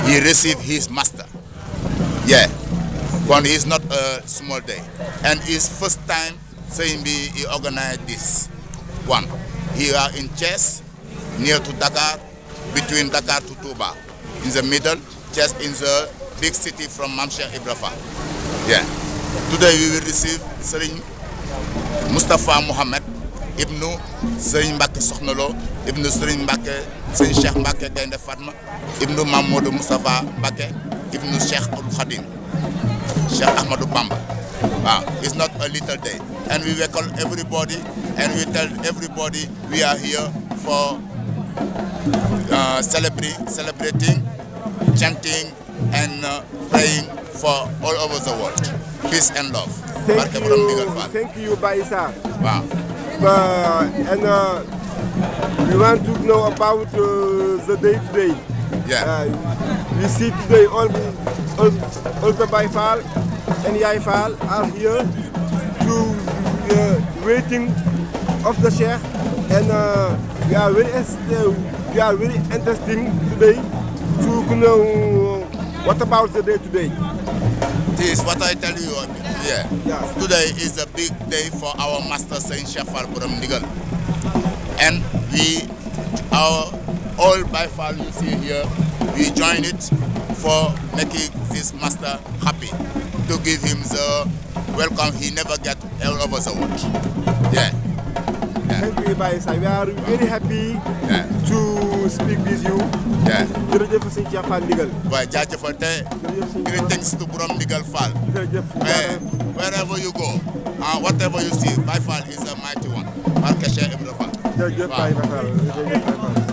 he received his master. Yeah, but it's not a small day. And it's first time Serigne he organized this one. He are in Thies, near to Dakar, between Dakar to Touba. In the middle, Thies in the big city from Mamsha Ibrafa. Yeah. Today we will receive Serigne Moustapha Mohamed, Ibnu Serigne Mbacke Soxnalo, Ibnu Serigne Mbacke, Serigne Cheikh Mbacke Gaynde Fatma, Ibnu Mamadou Moustapha Mbacke, Ibnu Cheikh Abdou Khadim, Cheikh Ahmadou Bamba. Wow, it's not a little day. And we welcome everybody and we tell everybody we are here for celebrating, chanting and praying for all over the world. Peace and love. Thank you, Baisa. Wow. And we want to know about the day today. Yeah. We see today all the Baifal and Yaifal are here to waiting of the Sheikh, and we are very interesting today to know what about the day today. This is what I tell you. Yeah. Yes. Today is a big day for our master Serigne Cheikh Fall Borom Ndigal, and our all Baifal you see here, we join it for making this master happy, to give him the welcome he never get all over the world. Yeah. Thank you, Baisa. We are very happy to speak with you. Yeah. Jërëjëf Serigne Cheikh Fall Ndigal. Waaw jaajëfal te greetings to Borom Ndigal Fall. Wherever you go, whatever you see, Baifal is a mighty one. Mbacke Cheikh Ibrahima. Jërëjëf Baifal.